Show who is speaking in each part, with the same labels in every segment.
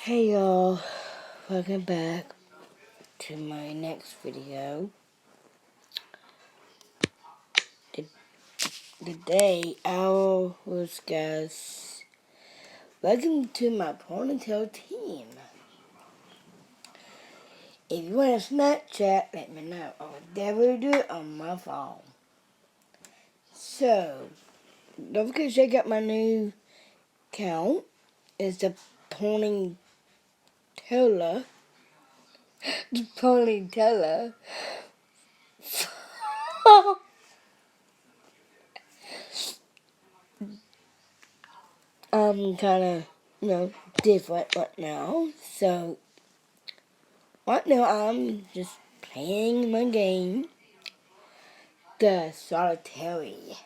Speaker 1: Hey y'all, welcome back to my next video. Today I will discuss welcome to my ponytail team. If you want to Snapchat, let me know. I will definitely do it on my phone. So, don't forget to check out my new account. It's the Ponyteller. The Ponyteller. I'm kind of, different right now. So, right now I'm just playing my game, the Solitary.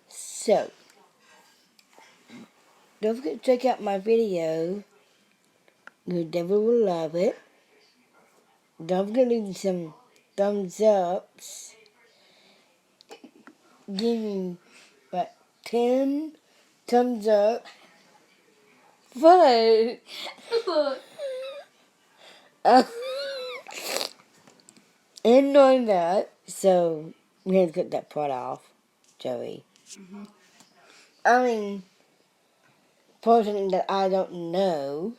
Speaker 1: So, don't forget to check out my video. You definitely will love it. Don't forget to leave some thumbs ups. Give me, 10 thumbs up. But, and knowing that, so we have to cut that part off, Joey. I mean, person that I don't know.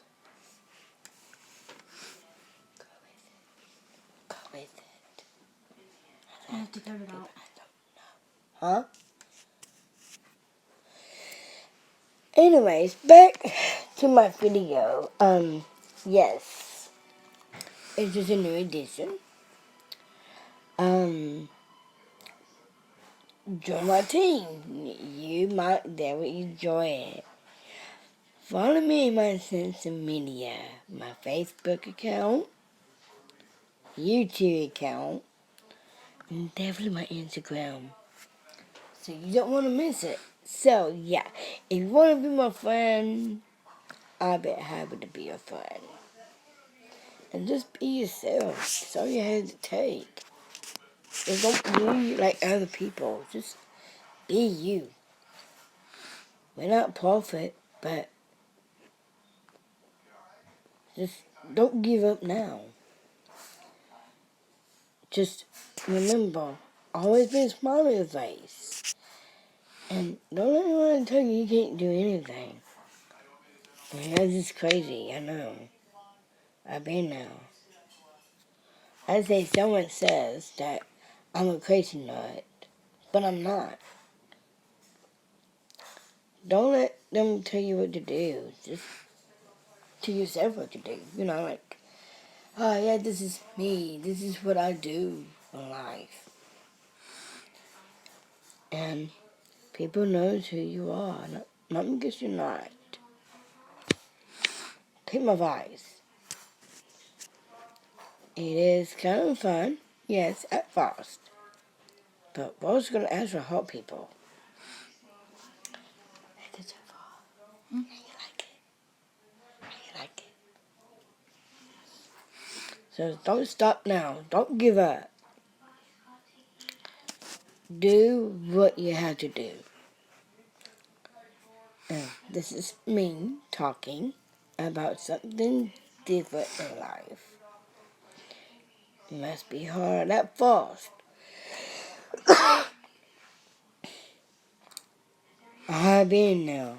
Speaker 1: Go with it.
Speaker 2: I have to cut it out.
Speaker 1: Huh? Anyways, back to my video. Yes. It's just a new edition. Join my team. You might definitely enjoy it. Follow me in my social media. My Facebook account, YouTube account, and definitely my Instagram. So you don't want to miss it. So yeah, if you want to be my friend, I'll be happy to be your friend. And just be yourself. That's all you have to take. And don't be like other people. Just be you. We're not perfect, but just don't give up now. Just remember, always be a smile on your face. And don't let anyone tell you you can't do anything. Yeah, that's just crazy, I know. I've been now. I say someone says that I'm a crazy nut, but I'm not. Don't let them tell you what to do. Just to yourself what to do. Like, oh yeah, this is me. This is what I do in life. And people knows who you are. Not because you're not. Take my advice. It is kind of fun, yes, at first. But we're also going to ask for help, people. Good so far. How you like it? How you like it? So don't stop now. Don't give up. Do what you have to do. This is me talking about something different in life. It must be hard at first. I've been now.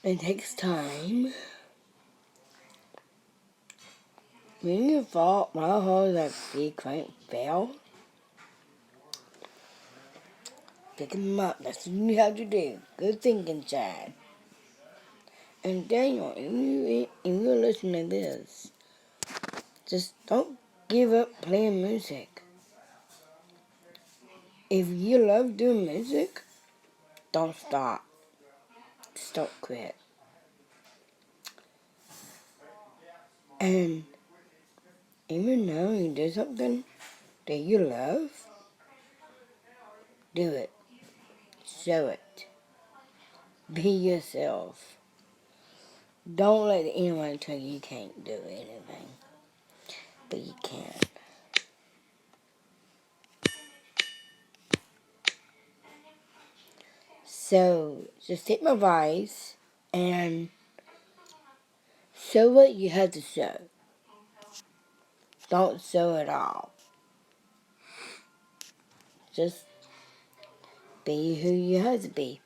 Speaker 1: It takes time. When you fall, my whole like big crank fell. Pick him up. That's what you have to do. Good thinking, Chad. And Daniel, if you're listening to this, just don't give up playing music. If you love doing music, don't stop. Just don't quit. And even though you do something that you love, do it. Show it. Be yourself. Don't let anyone tell you can't do anything. but you can. So, just take my advice and show what you have to show. Don't show it all. Just be who you have to be.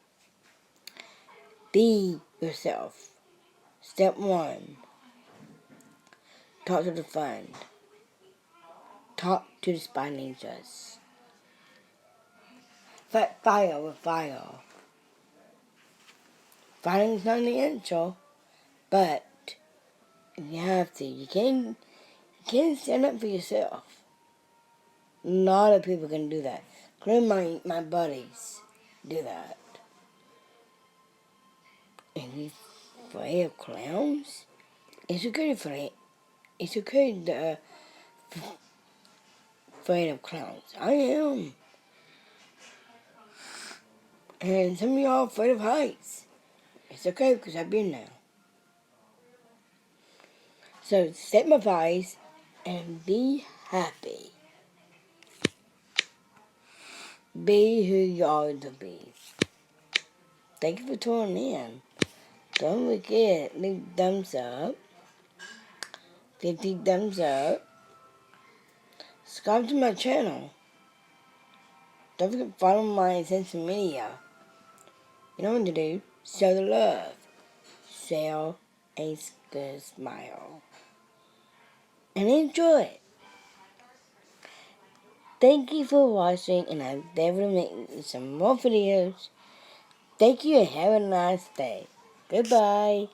Speaker 1: Be yourself. Step 1. Talk to the friend. Talk to the spy ninjas. Fight fire with fire. Fighting's not the answer, but you have to. You can't stand up for yourself. A lot of people can do that. Including my buddies do that. And you afraid of clowns? It's okay for it. It's okay to afraid of clowns. I am. And some of y'all are afraid of heights. It's okay because I've been there. So set my advice and be happy. Be who you are to be. Thank you for tuning in. Don't forget, leave thumbs up. 50 thumbs up. Subscribe to my channel. Don't forget to follow my social media. You know what to do. Show the love. Show a good smile. And enjoy it. Thank you for watching, and I'll definitely make some more videos. Thank you and have a nice day. Goodbye.